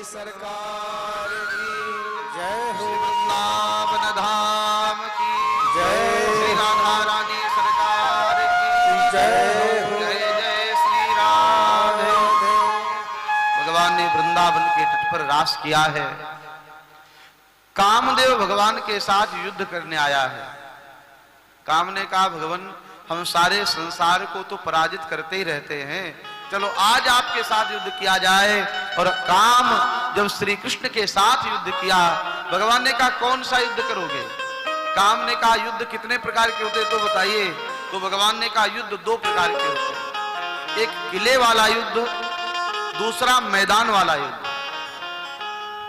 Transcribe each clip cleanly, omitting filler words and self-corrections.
सरकार की जय हो, वृंदावन धाम की जय, श्री राधा रानी सरकार की जय हो, जय जय श्री राधे। भगवान ने वृंदावन के तट पर रास किया है। कामदेव भगवान के साथ युद्ध करने आया है। काम ने कहा, भगवान हम सारे संसार को तो पराजित करते ही रहते हैं, चलो आज आपके साथ युद्ध किया जाए। और काम जब श्री कृष्ण के साथ युद्ध किया, भगवान ने कहा कौन सा युद्ध करोगे? काम ने कहा युद्ध कितने प्रकार के होते तो बताइए। तो भगवान ने कहा युद्ध दो प्रकार के होते हैं, एक किले वाला युद्ध, दूसरा मैदान वाला युद्ध।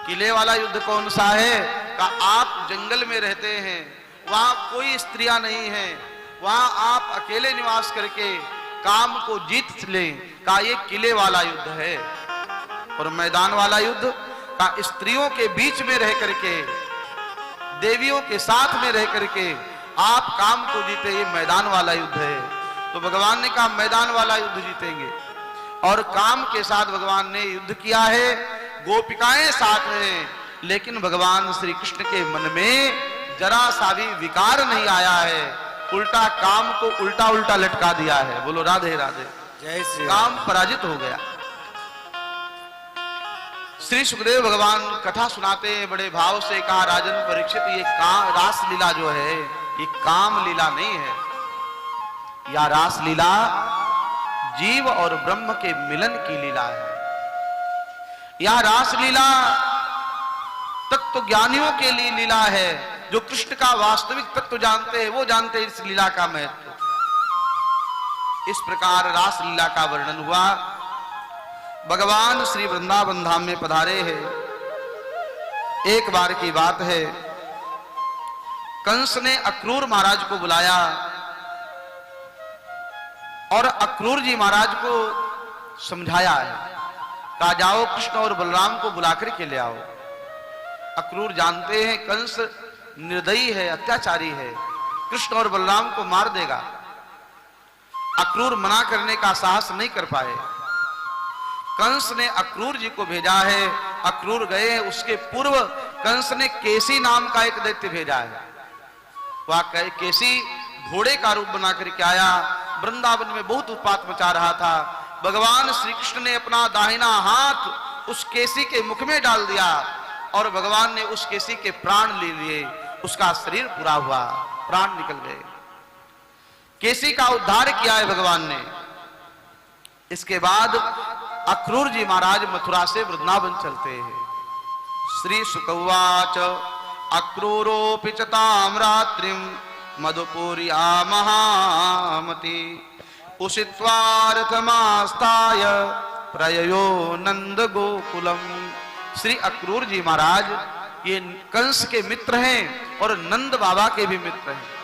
किले वाला युद्ध कौन सा है? कहा आप जंगल में रहते हैं, वहां कोई स्त्रियां नहीं है, वहां आप अकेले निवास करके काम को जीत लें, का ये किले वाला युद्ध है। और मैदान वाला युद्ध का स्त्रियों के बीच में रह करके, देवियों के साथ में रह करके आप काम को जीते, ये मैदान वाला युद्ध है। तो भगवान ने कहा मैदान वाला युद्ध जीतेंगे। और काम के साथ भगवान ने युद्ध किया है, गोपिकाएं साथ हैं, लेकिन भगवान श्री कृष्ण के मन में जरा सा भी विकार नहीं आया है, उल्टा काम को उल्टा उल्टा लटका दिया है। बोलो राधे राधे, जय श्री काम पराजित हो गया। श्री सुखदेव भगवान कथा सुनाते हैं बड़े भाव से, कहा राजन परीक्षित, ये रास लीला जो है ये काम लीला नहीं है, या रास लीला जीव और ब्रह्म के मिलन की लीला है। यह रास लीला तत्व ज्ञानियों के लिए लीला है, जो कृष्ण का वास्तविक तत्व जानते हैं वो जानते हैं इस लीला का महत्व। इस प्रकार रास लीला का वर्णन हुआ। भगवान श्री वृंदावन धाम में पधारे हैं। एक बार की बात है, कंस ने अक्रूर महाराज को बुलाया और अक्रूर जी महाराज को समझाया है, कहा जाओ कृष्ण और बलराम को बुलाकर के ले आओ। अक्रूर जानते हैं कंस निर्दयी है, अत्याचारी है, कृष्ण और बलराम को मार देगा। अक्रूर मना करने का साहस नहीं कर पाए। कंस ने अक्रूर जी को भेजा है, अक्रूर गए। उसके पूर्व कंस ने केसी नाम का एक दैत्य भेजा है। वह केसी घोड़े का रूप बना करके आया, वृंदावन में बहुत उत्पात मचा रहा था। भगवान श्री कृष्ण ने अपना दाहिना हाथ उस केसी के मुख में डाल दिया और भगवान ने उस केसी के प्राण ले लिए। उसका शरीर पूरा हुआ, प्राण निकल गए। केसी का उद्धार किया है भगवान ने। इसके बाद अक्रूर जी महाराज मथुरा से वृंदावन चलते हैं। श्री सुकवाच अक्रूरोपि च तां रात्रिं मधुपुर्या महामति उषित्वा रथमास्ताय प्रययो नंद गोकुलम। श्री अक्रूर जी महाराज ये कंस के मित्र हैं और नंद बाबा के भी मित्र हैं।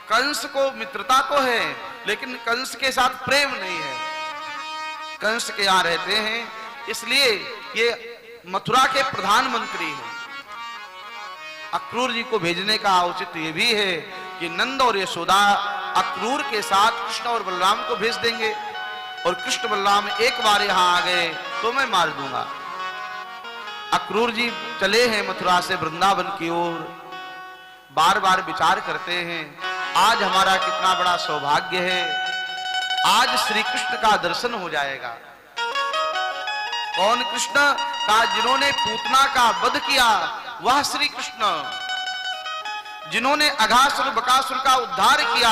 कंस को मित्रता तो है, लेकिन कंस के साथ प्रेम नहीं है। कंस के यहां रहते हैं, इसलिए ये मथुरा के प्रधानमंत्री हैं। अक्रूर जी को भेजने का औचित्य ये भी है कि नंद और यशोदा अक्रूर के साथ कृष्ण और बलराम को भेज देंगे, और कृष्ण बलराम एक बार यहां आ गए तो मैं मार दूंगा। अक्रूर जी चले हैं मथुरा से वृंदावन की ओर। बार बार विचार करते हैं, आज हमारा कितना बड़ा सौभाग्य है, आज श्री कृष्ण का दर्शन हो जाएगा। कौन कृष्ण? का जिन्होंने पूतना का वध किया वह श्री कृष्ण, जिन्होंने अघासुर बकासुर का उद्धार किया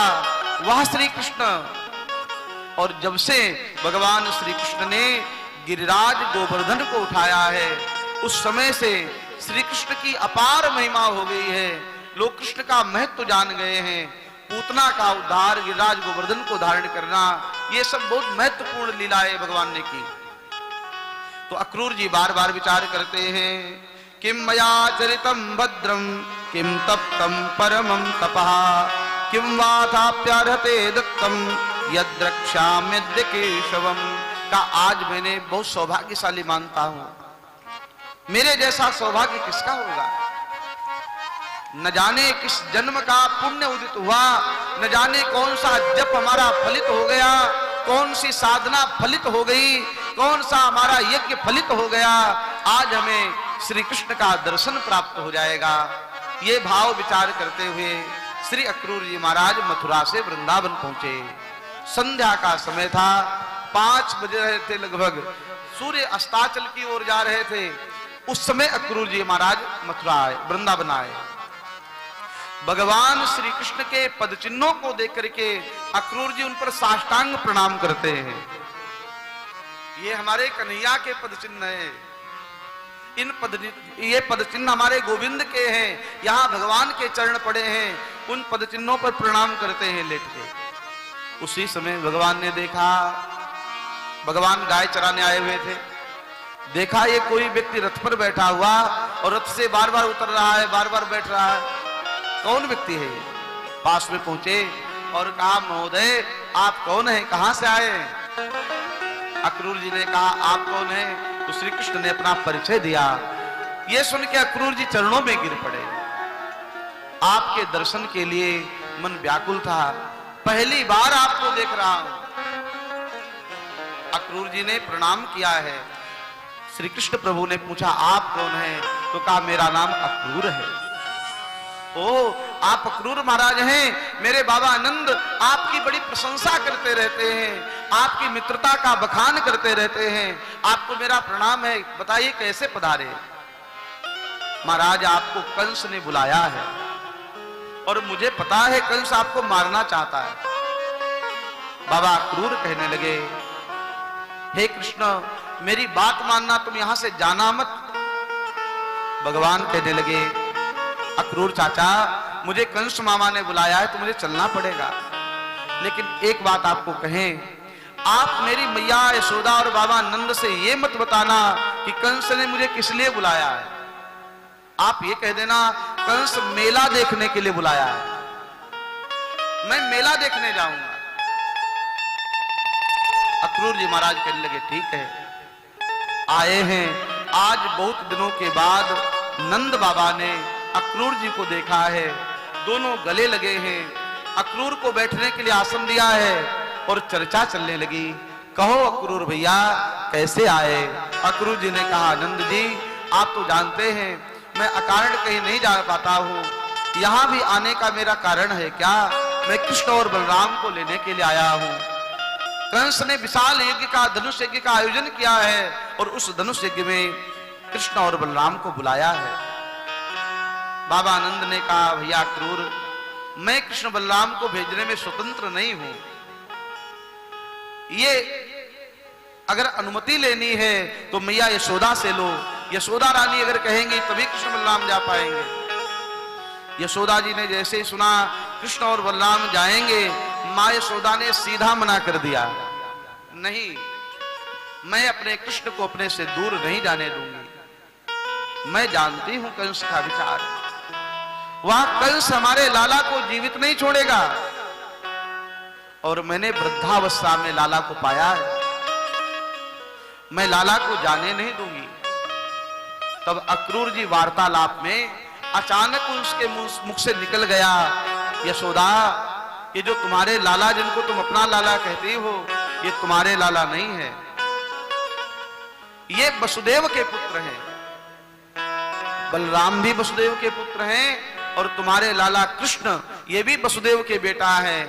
वह श्री कृष्ण। और जब से भगवान श्री कृष्ण ने गिरिराज गोवर्धन को उठाया है, उस समय से श्री कृष्ण की अपार महिमा हो गई है। लोग कृष्ण का महत्व जान गए हैं। पूतना का उद्धार, गिरिराज गोवर्धन को धारण करना, ये सब बहुत महत्वपूर्ण लीलाएं भगवान ने की। तो अक्रूर जी बार बार विचार करते हैं, किम मया चरितम भद्रम किम तप्तम परमं तपः किम वाथाप्यार्हते दत्तम यद्रक्ष्याम्यद्य केशवम। का आज मैंने बहुत सौभाग्यशाली मानता हूं, मेरे जैसा सौभाग्य किसका होगा। न जाने किस जन्म का पुण्य उदित हुआ, न जाने कौन सा जप हमारा फलित हो गया, कौन सी साधना फलित हो गई, कौन सा हमारा यज्ञ फलित हो गया, आज हमें श्री कृष्ण का दर्शन प्राप्त हो जाएगा। ये भाव विचार करते हुए श्री अक्रूर जी महाराज मथुरा से वृंदावन पहुंचे। संध्या का समय था, 5 बज रहे थे लगभग, सूर्य अस्ताचल की ओर जा रहे थे। उस समय अक्रूर जी महाराज मथुरा आए, वृंदावन आए। भगवान श्री कृष्ण के पद चिन्हों को देख करके अक्रूर जी उन पर साष्टांग प्रणाम करते हैं। ये हमारे कन्हैया के पद चिन्ह है, ये पद चिन्ह हमारे गोविंद के हैं। यहाँ भगवान के चरण पड़े हैं, उन पद चिन्हों पर प्रणाम करते हैं लेट के। उसी समय भगवान ने देखा, भगवान गाय चराने आए हुए थे, देखा ये कोई व्यक्ति रथ पर बैठा हुआ और रथ से बार बार उतर रहा है, बार बार बैठ रहा है। कौन व्यक्ति है? पास में पहुंचे और कहा, महोदय आप कौन है, कहां से आए? अक्रूर जी ने कहा, आप कौन हैं? तो श्री कृष्ण ने अपना परिचय दिया। यह सुन के अक्रूर जी चरणों में गिर पड़े। आपके दर्शन के लिए मन व्याकुल था, पहली बार आपको देख रहा हूं। अक्रूर जी ने प्रणाम किया है। श्री कृष्ण प्रभु ने पूछा, आप कौन हैं? तो कहा, मेरा नाम अक्रूर है। ओ, आप अक्रूर महाराज हैं। मेरे बाबा आनंद आपकी बड़ी प्रशंसा करते रहते हैं, आपकी मित्रता का बखान करते रहते हैं, आपको मेरा प्रणाम है, बताइए कैसे पधारे? महाराज आपको कंस ने बुलाया है और मुझे पता है कंस आपको मारना चाहता है। बाबा अक्रूर कहने लगे, हे कृष्ण मेरी बात मानना, तुम यहां से जाना मत। भगवान कहने लगे, अक्रूर चाचा मुझे कंस मामा ने बुलाया है तो मुझे चलना पड़ेगा, लेकिन एक बात आपको कहें, आप मेरी मैया यशोदा और बाबा नंद से ये मत बताना कि कंस ने मुझे किस लिए बुलाया है। आप ये कह देना कंस मेला देखने के लिए बुलाया है, मैं मेला देखने जाऊंगा। अक्रूर जी महाराज कहने लगे, ठीक है, आए हैं। आज बहुत दिनों के बाद नंद बाबा ने अक्रूर जी को देखा है, दोनों गले लगे हैं, अक्रूर को बैठने के लिए आसन दिया है और चर्चा चलने लगी। कहो अक्रूर भैया कैसे आए? अक्रूर जी ने कहा, नंद जी आप तो जानते हैं मैं अकारण कहीं नहीं जा पाता हूँ, यहाँ भी आने का मेरा कारण है क्या? मैं कृष्ण और बलराम को लेने के लिए आया हूँ। कंस ने विशाल यज्ञ का, धनुष यज्ञ का आयोजन किया है और उस धनुष यज्ञ में कृष्ण और बलराम को बुलाया है। बाबा आनंद ने कहा, भैया अक्रूर मैं कृष्ण बलराम को भेजने में स्वतंत्र नहीं हूं, ये अगर अनुमति लेनी है तो मैया यशोदा से लो, यशोदा रानी अगर कहेंगी तभी कृष्ण बलराम जा पाएंगे। यशोदा जी ने जैसे ही सुना कृष्ण और बलराम जाएंगे, मां यशोदा ने सीधा मना कर दिया, नहीं मैं अपने कृष्ण को अपने से दूर नहीं जाने दूंगी। मैं जानती हूं कंस का विचार, वह कंस हमारे लाला को जीवित नहीं छोड़ेगा और मैंने वृद्धावस्था में लाला को पाया है, मैं लाला को जाने नहीं दूंगी। तब अक्रूर जी वार्तालाप में अचानक उसके मुख से निकल गया, यशोदा ये जो तुम्हारे लाला जिनको तुम अपना लाला कहती हो, ये तुम्हारे लाला नहीं है, ये वसुदेव के पुत्र हैं। बलराम भी वसुदेव के पुत्र हैं और तुम्हारे लाला कृष्ण ये भी वसुदेव के बेटा है,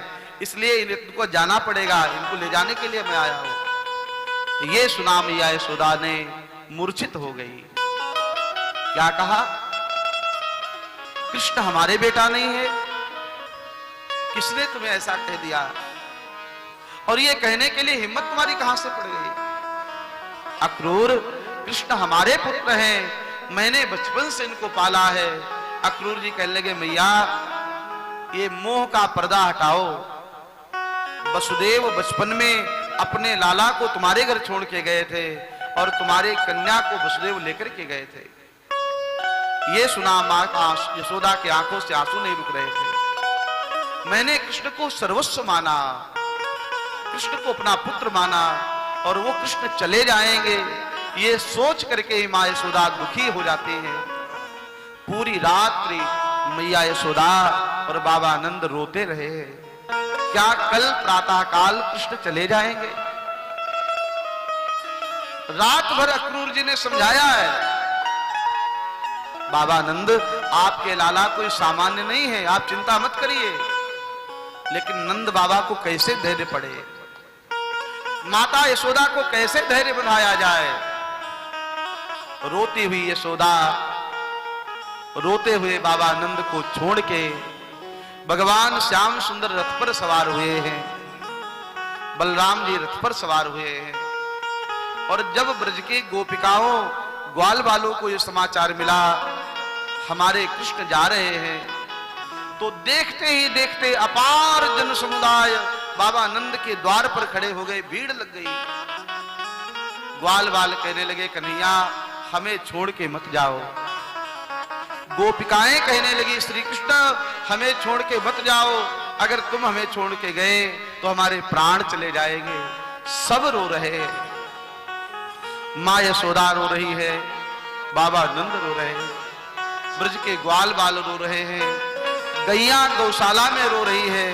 इसलिए इनको जाना पड़ेगा, इनको ले जाने के लिए मैं आया हूं। ये सुना मैया यशोदा ने मूर्छित हो गई। क्या कहा? कृष्ण हमारे बेटा नहीं है? किसने तुम्हें ऐसा कह दिया? और ये कहने के लिए हिम्मत तुम्हारी कहां से पड़ गई? अक्रूर कृष्ण हमारे पुत्र हैं, मैंने बचपन से इनको पाला है। अक्रूर जी कहने लगे, मैया ये मोह का पर्दा हटाओ, वसुदेव बचपन में अपने लाला को तुम्हारे घर छोड़ के गए थे और तुम्हारे कन्या को वसुदेव लेकर के गए थे। ये सुना मां यशोदा की आंखों से आंसू नहीं रुक रहे थे। मैंने कृष्ण को सर्वस्व माना, कृष्ण को अपना पुत्र माना और वो कृष्ण चले जाएंगे, ये सोच करके ही मां यशोदा दुखी हो जाती है। पूरी रात्रि मैया यशोदा और बाबा आनंद रोते रहे। क्या कल प्रातः काल कृष्ण चले जाएंगे? रात भर अक्रूर जी ने समझाया है, बाबा आनंद आपके लाला कोई सामान्य नहीं है, आप चिंता मत करिए। लेकिन नंद बाबा को कैसे धैर्य पड़े, माता यशोदा को कैसे धैर्य बनाया जाए? रोती हुई यशोदा रोते हुए बाबा आनंद को छोड़ के भगवान श्याम सुंदर रथ पर सवार हुए हैं, बलराम जी रथ पर सवार हुए हैं। और जब ब्रज के गोपिकाओं ग्वाल वालों को यह समाचार मिला हमारे कृष्ण जा रहे हैं, तो देखते ही देखते अपार जन समुदाय बाबा आनंद के द्वार पर खड़े हो गए, भीड़ लग गई। ग्वाल वाल कहने लगे, कन्हैया हमें छोड़ के मत जाओ। गोपिकाएं कहने लगी, श्री कृष्ण हमें छोड़ के मत जाओ, अगर तुम हमें छोड़ के गए तो हमारे प्राण चले जाएंगे। सब रो रहे हैं, मां यशोदा रो रही है, बाबा आनंद रो रहे हैं, ब्रज के ग्वाल बाल रो रहे हैं, गैया गौशाला में रो रही है,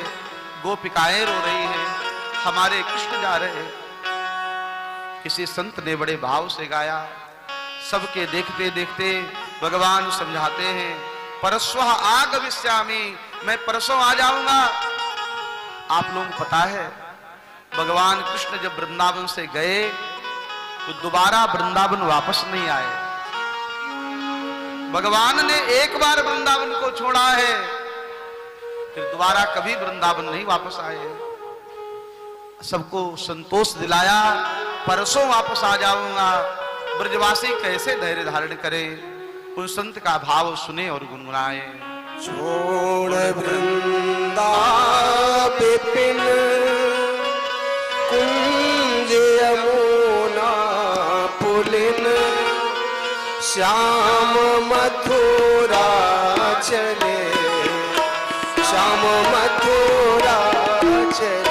गोपिकाएं रो रही हैं, हमारे कृष्ण जा रहे हैं। किसी संत ने बड़े भाव से गाया, सबके देखते देखते भगवान समझाते हैं, परस्वः आगमिष्यामि, मैं परसों आ जाऊंगा। आप लोगों को पता है भगवान कृष्ण जब वृंदावन से गए तो दोबारा वृंदावन वापस नहीं आए। भगवान ने एक बार वृंदावन को छोड़ा है, फिर दोबारा कभी वृंदावन नहीं वापस आए। सबको संतोष दिलाया, परसों वापस आ जाऊंगा। ब्रजवासी कैसे धैर्य धारण करे, उन संत का भाव सुने और गुनगुनाए। छोड़ वृंदा विपिन कुंज यमुना पुलिन, श्याम मथुरा चले, श्याम मथुरा चले।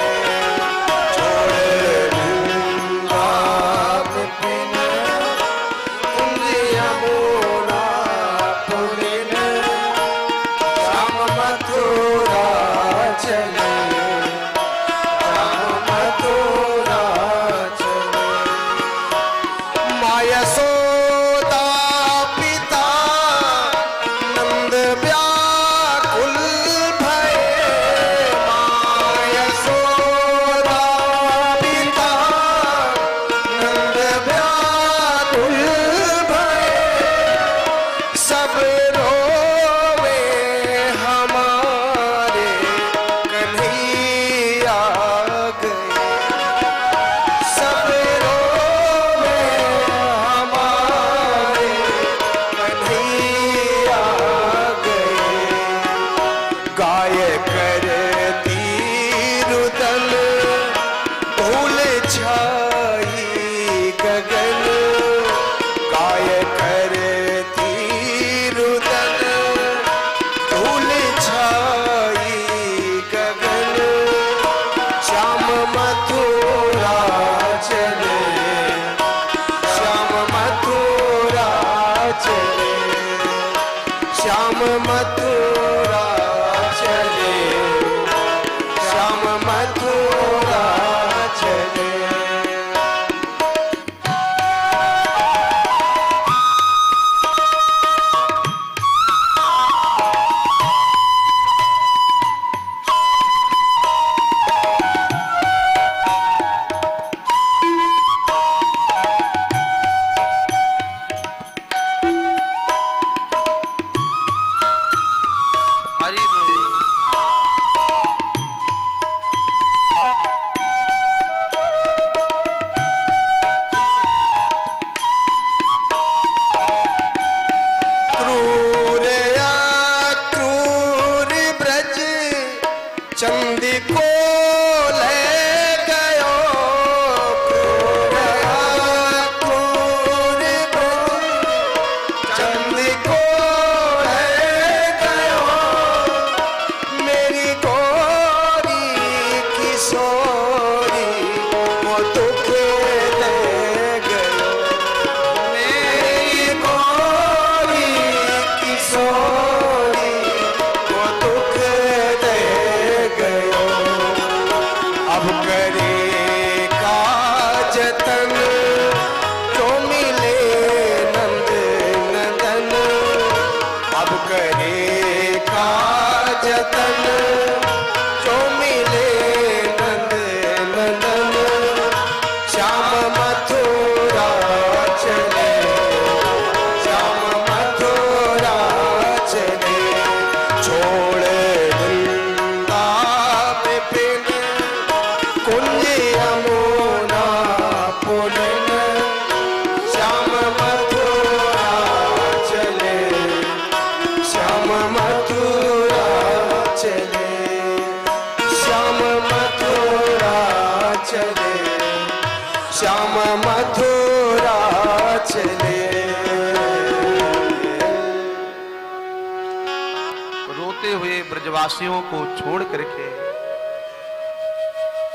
करे का जतन, जो मिले नंद नंदन। श्याम मथुरा चले, श्याम मथुरा चले, छोड़ विपिन कुंज यमुना पुलन। श्याम मथुरा चले, श्याम मथुरा चले, श्याम मथुरा चले, श्याम मथुरा चले। रोते हुए ब्रजवासियों को छोड़ करके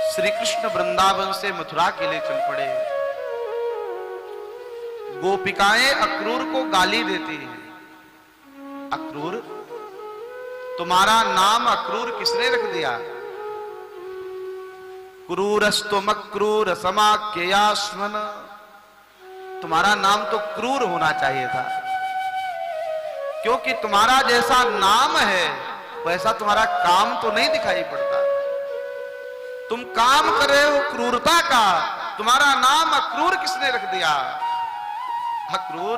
श्री कृष्ण वृंदावन से मथुरा के लिए चल पड़े। गोपिकाएं अक्रूर को गाली देती हैं। अक्रूर, तुम्हारा नाम अक्रूर किसने रख दिया? क्रूरस्तुम अक्रूर समाख्ययास्मन। तुम्हारा नाम तो क्रूर होना चाहिए था, क्योंकि तुम्हारा जैसा नाम है वैसा तुम्हारा काम तो नहीं दिखाई पड़ता। तुम काम कर रहे हो क्रूरता का, तुम्हारा नाम अक्रूर किसने रख दिया? अक्रूर,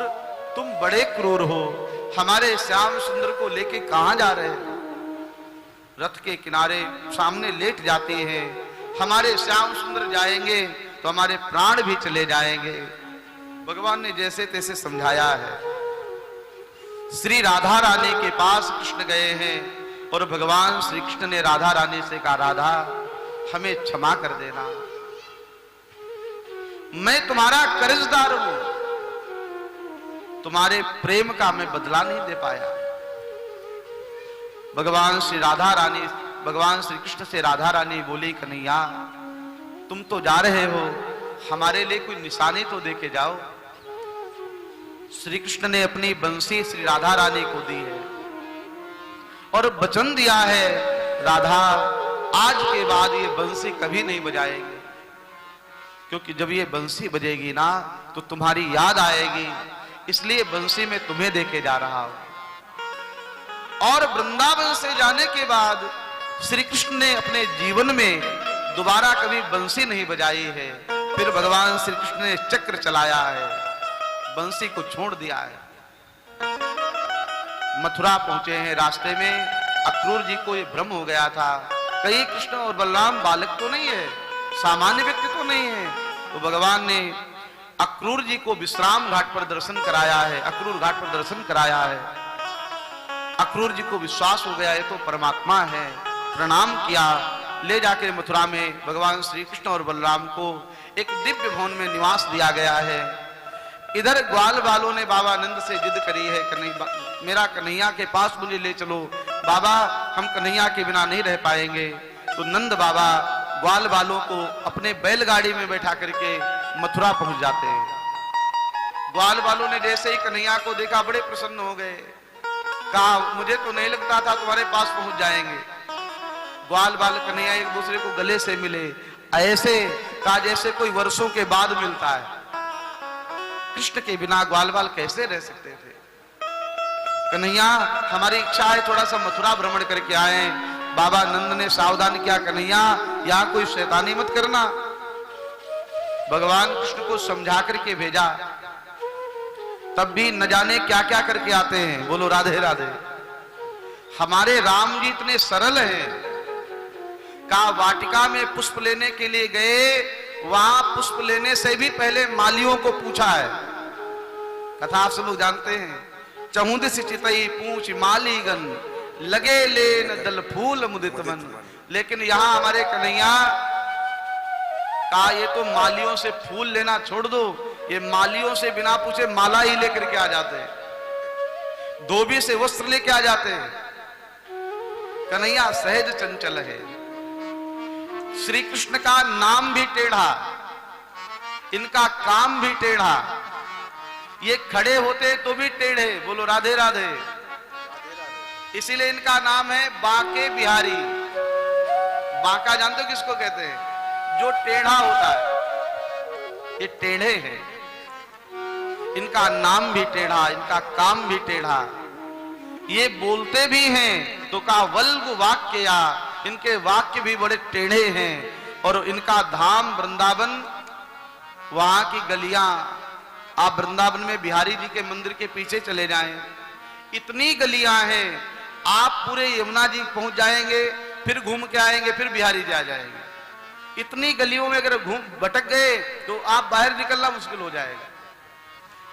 तुम बड़े क्रूर हो। हमारे श्याम सुंदर को लेके कहां जा रहे हो? रथ के किनारे सामने लेट जाती हैं। हमारे श्याम सुंदर जाएंगे तो हमारे प्राण भी चले जाएंगे। भगवान ने जैसे तैसे समझाया है। श्री राधा रानी के पास कृष्ण गए हैं और भगवान श्री कृष्ण ने राधा रानी से कहा, राधा हमें क्षमा कर देना, मैं तुम्हारा कर्जदार हूं, तुम्हारे प्रेम का मैं बदला नहीं दे पाया। भगवान श्री कृष्ण से राधा रानी बोली, कन्हैया तुम तो जा रहे हो, हमारे लिए कोई निशानी तो दे के जाओ। श्री कृष्ण ने अपनी बंसी श्री राधा रानी को दी है और वचन दिया है, राधा आज के बाद ये बंसी कभी नहीं बजाएगी, क्योंकि जब ये बंसी बजेगी ना तो तुम्हारी याद आएगी, इसलिए बंसी में तुम्हें देके जा रहा हूं। और वृंदावन से जाने के बाद श्री कृष्ण ने अपने जीवन में दोबारा कभी बंसी नहीं बजाई है। फिर भगवान श्री कृष्ण ने चक्र चलाया है, बंसी को छोड़ दिया है। मथुरा पहुंचे हैं। रास्ते में अक्रूर जी को ये भ्रम हो गया था, कहीं कृष्ण और बलराम बालक तो नहीं है, सामान्य व्यक्ति तो नहीं है। तो भगवान ने अक्रूर जी को विश्राम घाट पर दर्शन कराया है, अक्रूर घाट पर दर्शन कराया है। अक्रूर जी को विश्वास हो गया ये तो परमात्मा है, प्रणाम किया। ले जाके मथुरा में भगवान श्री कृष्ण और बलराम को एक दिव्य भवन में निवास दिया गया है। इधर ग्वाल बालों ने बाबा नंद से जिद करी है, मेरा कन्हैया के पास मुझे ले चलो बाबा, हम कन्हैया के बिना नहीं रह पाएंगे। तो नंद बाबा ग्वाल बालों को अपने बैलगाड़ी में बैठा करके मथुरा पहुंच जाते हैं। ग्वाल बालों ने जैसे ही कन्हैया को देखा बड़े प्रसन्न हो गए, कहा मुझे तो नहीं लगता था तुम्हारे पास पहुंच जाएंगे। ग्वाल बाल कन्हैया एक दूसरे को गले से मिले, ऐसे कहा जैसे कोई वर्षों के बाद मिलता है। कृष्ण के बिना ग्वाल बाल कैसे रह सकते थे? कन्हैया हमारी इच्छा है थोड़ा सा मथुरा भ्रमण करके आए। बाबा नंद ने सावधान किया, कन्हैया यहाँ कोई शैतानी मत करना। भगवान कृष्ण को समझा करके भेजा, तब भी न जाने क्या क्या करके आते हैं। बोलो राधे राधे। हमारे राम जी इतने सरल हैं। कहा वाटिका में पुष्प लेने के लिए गए, वहां पुष्प लेने से भी पहले मालियों को पूछा है। कथा आप सब लोग जानते हैं। चहुंदिस चितई पूछ मालीगन, लगे लेन दल फूल मुदित मन। लेकिन यहां हमारे कन्हैया कहा ये तो मालियों से फूल लेना छोड़ दो, ये मालियों से बिना पूछे माला ही लेकर के आ जाते हैं, धोबी से वस्त्र लेके आ जाते हैं। कन्हैया सहज चंचल है। श्री कृष्ण का नाम भी टेढ़ा, इनका काम भी टेढ़ा। ये खड़े होते तो भी टेढ़े। बोलो राधे राधे। इसीलिए इनका नाम है बांके बिहारी। बांका जानते हो किसको कहते हैं? जो टेढ़ा होता है, ये टेढ़े हैं। इनका नाम भी टेढ़ा, इनका काम भी टेढ़ा। ये बोलते भी हैं तो का वल्ग वाक्य, या इनके वाक्य भी बड़े टेढ़े हैं। और इनका धाम वृंदावन, वहां की गलियां, आप वृंदावन में बिहारी जी के मंदिर के पीछे चले जाएं, इतनी गलियां हैं, आप पूरे यमुना जी पहुंच जाएंगे, फिर घूम के आएंगे, फिर बिहारी जी आ जाएंगे। इतनी गलियों में अगर घूम भटक गए तो आप बाहर निकलना मुश्किल हो जाएगा।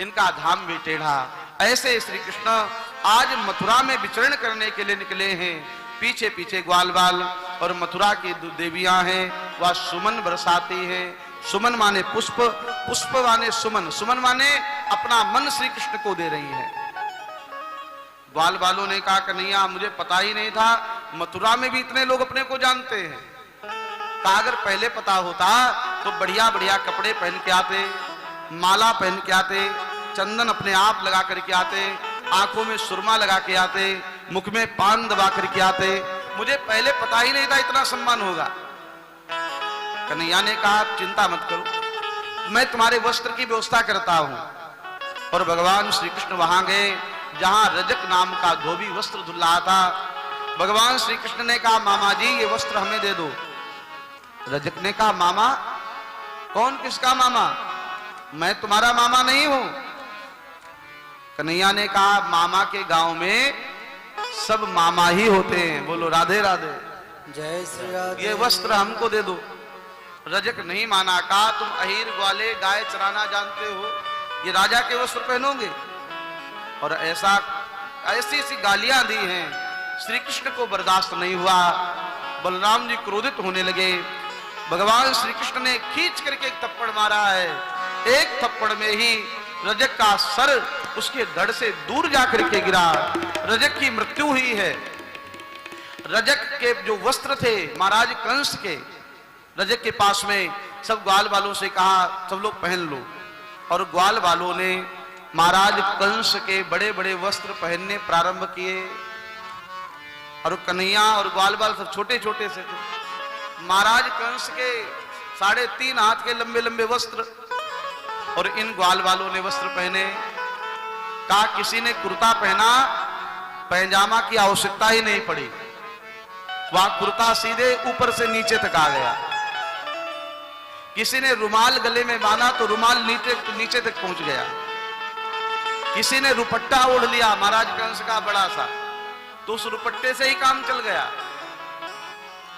इनका धाम भी टेढ़ा। ऐसे श्री कृष्ण आज मथुरा में विचरण करने के लिए निकले हैं। पीछे पीछे ग्वाल बाल और मथुरा की देवियां हैं, वह सुमन बरसाती हैं। सुमन माने पुष्प, पुष्प माने सुमन, सुमन माने अपना मन श्री कृष्ण को दे रही हैं। ग्वाल बालों ने कहा कन्हैया मुझे पता ही नहीं था मथुरा में भी इतने लोग अपने को जानते हैं। कहा अगर पहले पता होता तो बढ़िया बढ़िया कपड़े पहन के आते, माला पहन के आते, चंदन अपने आप लगा करके आते, आंखों में सुरमा लगा के आते, मुख में पान दबा करके आते। मुझे पहले पता ही नहीं था इतना सम्मान होगा। कन्हैया ने कहा चिंता मत करो, मैं तुम्हारे वस्त्र की व्यवस्था करता हूं। और भगवान श्री कृष्ण वहां गए जहां रजक नाम का धोबी वस्त्र धुल रहा था। भगवान श्री कृष्ण ने कहा मामा जी ये वस्त्र हमें दे दो। रजक ने कहा मामा? कौन किसका मामा? मैं तुम्हारा मामा नहीं हूं। कन्हैया ने कहा मामा के गांव में सब मामा ही होते हैं। बोलो राधे राधे। जय श्री राधे। ये वस्त्र हमको दे दो। रजक नहीं माना। कहा तुम अहीर ग्वाले गाय चराना जानते हो, ये राजा के वस्त्र पहनोगे? और ऐसी ऐसी गालियां दी हैं। श्री कृष्ण को बर्दाश्त नहीं हुआ। बलराम जी क्रोधित होने लगे। भगवान श्री कृष्ण ने खींच करके एक थप्पड़ मारा है। एक थप्पड़ में ही रजक का सर उसके धड़ से दूर जाकर के गिरा। रजक की मृत्यु हुई है। रजक के जो वस्त्र थे महाराज कंस के, रजक के पास में सब ग्वाल वालों से कहा सब लोग पहन लो। और ग्वाल वालों ने महाराज कंस के बड़े बड़े वस्त्र पहनने प्रारंभ किए। और कन्हैया और ग्वाल बाल सब छोटे छोटे से थे। महाराज कंस के 3.5 हाथ के लंबे लंबे वस्त्र, और इन ग्वाल वालों ने वस्त्र पहने। कहा किसी ने कुर्ता पहना, पैजामा की आवश्यकता ही नहीं पड़ी, वहां कुर्ता सीधे ऊपर से नीचे तक आ गया। किसी ने रुमाल गले में बांधा तो रुमाल नीचे तक पहुंच गया। किसी ने रुपट्टा ओढ़ लिया महाराज कंस का बड़ा सा, तो उस रुपट्टे से ही काम चल गया।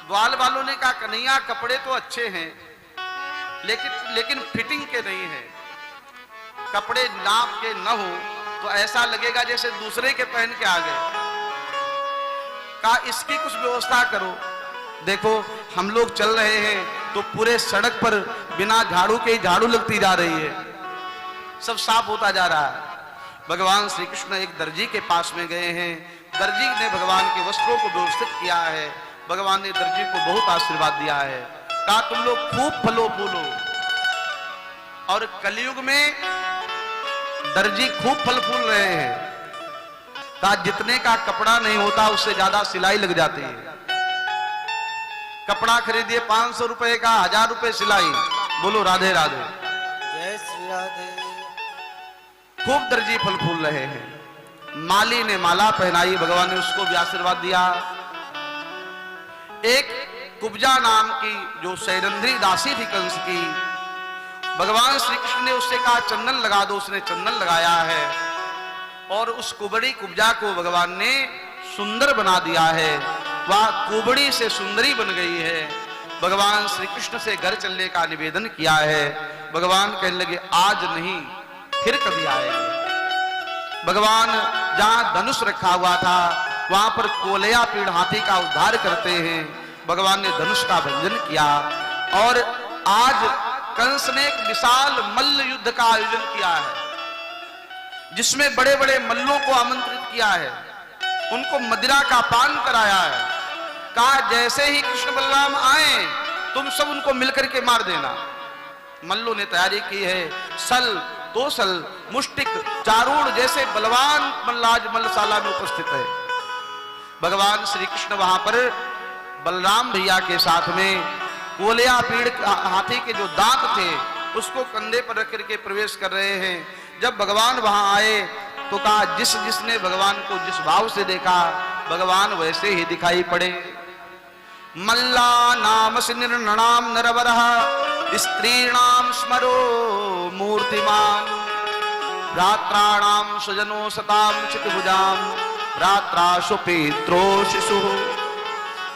ग्वाल वालों ने कहा कन्हैया कपड़े तो अच्छे हैं लेकिन फिटिंग के नहीं है। कपड़े नाप के न हो तो ऐसा लगेगा जैसे दूसरे के पहन के आ गए। कहा इसकी कुछ व्यवस्था करो। देखो हम लोग चल रहे हैं तो पूरे सड़क पर बिना झाड़ू के ही झाड़ू लगती जा रही है, सब साफ होता जा रहा है। भगवान श्री कृष्ण एक दर्जी के पास में गए हैं। दर्जी ने भगवान के वस्त्रों को व्यवस्थित किया है। भगवान ने दर्जी को बहुत आशीर्वाद दिया है। कहा तुम लोग खूब फलो फूलो। और कलयुग में दर्जी खूब फल फूल रहे हैं। कहा जितने का कपड़ा नहीं होता उससे ज्यादा सिलाई लग जाती है। कपड़ा खरीदिए 500 रुपए का, 1000 रुपए सिलाई। बोलो राधे राधे। जय श्री राधे। खूब दर्जी फल फूल रहे हैं। माली ने माला पहनाई, भगवान ने उसको भी आशीर्वाद दिया। एक कुब्जा नाम की जो सैरंध्री दासी थी कंस की, भगवान श्री कृष्ण ने उससे कहा चंदन लगा दो, उसने चंदन लगाया है। और उस कुबड़ी कुब्जा को भगवान ने सुंदर बना दिया है। वह कुबड़ी से सुंदरी बन गई है। भगवान श्री कृष्ण से घर चलने का निवेदन किया है। भगवान कहने लगे आज नहीं फिर कभी आएंगे। भगवान जहां धनुष रखा हुआ था वहां पर कोलया पीड़ हाथी का उद्धार करते हैं। भगवान ने धनुष का भंजन किया। और आज कंस ने एक विशाल मल्ल युद्ध का आयोजन किया है, जिसमें बड़े बड़े मल्लों को आमंत्रित किया है, उनको मदिरा का पान कराया है। कहा जैसे ही कृष्ण बलराम आए तुम सब उनको मिलकर के मार देना। मल्लों ने तैयारी की है। सल, दोसल, मुष्टिक, चारूण जैसे बलवान मल्लाज मल्लशाला में उपस्थित है। भगवान श्री कृष्ण वहां पर बलराम भैया के साथ में कोलिया पीड़ हाथी के जो दांत थे उसको कंधे पर रख करके प्रवेश कर रहे हैं। जब भगवान वहां आए तो कहा जिस जिसने भगवान को जिस भाव से देखा भगवान वैसे ही दिखाई पड़े। मल्ला नाम से निर्णनाम नरवरः स्त्रीणाम स्मरो मूर्तिमान भ्रात्राणाम स्वजनो सताम चितभुजाम भ्रात्राशु पित्रो शिशु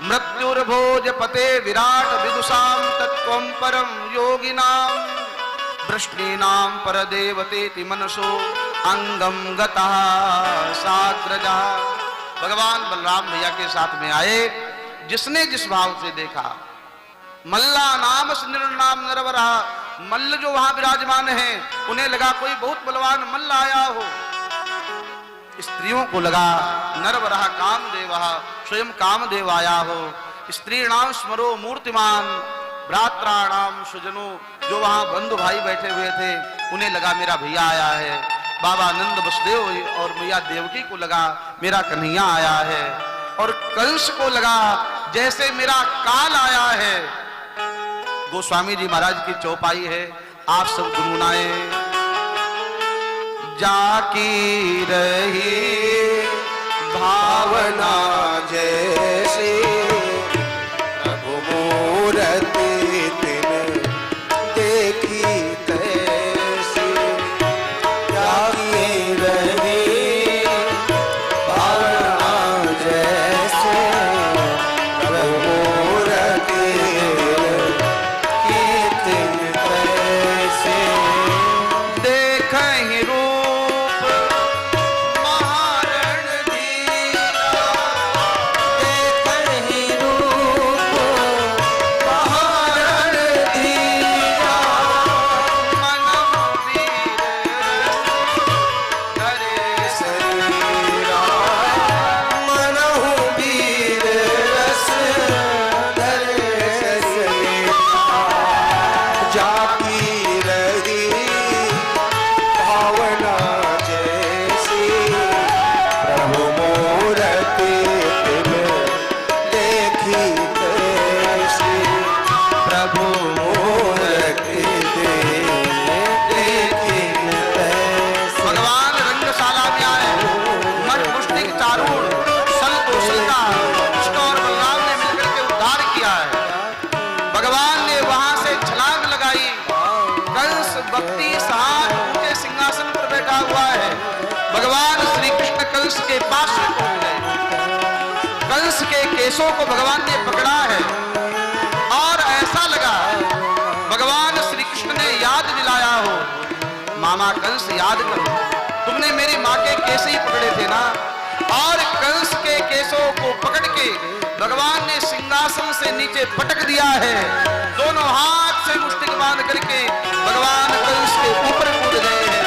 मृत्युर्भोज पते विराट विदुषाम तत्त्वं परम योगिनाम वृष्णीनाम परदेवतेति मनसो अंगम गतः साग्रजा। भगवान बलराम भैया के साथ में आए, जिसने जिस भाव से देखा। मल्ला नाम निर्नाम नरवरा, मल्ल जो वहां विराजमान है उन्हें लगा कोई बहुत बलवान मल्ल आया हो। स्त्रियों को लगा नरवरा कामदेव, स्वयं कामदेव आया हो। स्त्रीणाम स्मरो मूर्तिमान भ्रात्राणाम सुजनो, जो वहां बंधु भाई बैठे हुए थे उन्हें लगा मेरा भैया आया है। बाबा नंद वसुदेव और मैया देवकी को लगा मेरा कन्हैया आया है। और कंस को लगा जैसे मेरा काल आया है। गोस्वामी जी महाराज की चौपाई है, आप सब गुनगुनाएं। जाकी रही भावना जैसे प्रभु मूरति तिन देखी तैसी। जाकी रही भावना जैसे प्रभु मूरति तिन तैसी। देखहि रूप महारण धीरा, देखहि रूप महारण धीरा। मनहु वीर करे शरीरा, मनहु वीर रस धरे शरीरा। जाकी रही भावना जैसी प्रभु मूरति तिन देखी तैसी। प्रभु मूरति तिन देखी तैसी। भगवान रंगशाला में आए, मठ मुष्टिक चारूण सल को सलका कृष्ण और बलराम ने मिलकर के उद्धार किया है। भगवान ने वहां से छलांग लगाई। कंस भक्ति सहार ऊंचे सिंहासन पर बैठा हुआ है। भगवान श्री कृष्ण कंस के पास से पहुंच गए। कंस के केसों को भगवान ने पकड़ा है और ऐसा लगा भगवान श्री कृष्ण ने याद दिलाया हो, मामा कंस याद करो, तुमने मेरी माँ के केस ही पकड़े थे ना। और कंस के केसों को पकड़ के भगवान ने सिंहासन से नीचे पटक दिया है। दोनों हाथ से मुष्टिक बांध करके भगवान कंस के ऊपर कूद गए हैं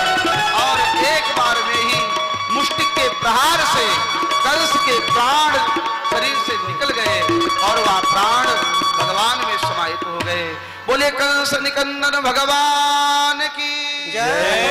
और एक बार में ही मुष्टिक के प्रहार से कंस के प्राण शरीर से निकल गए और वह प्राण भगवान में समाहित हो गए। बोले कंस निकंदन भगवान की जय।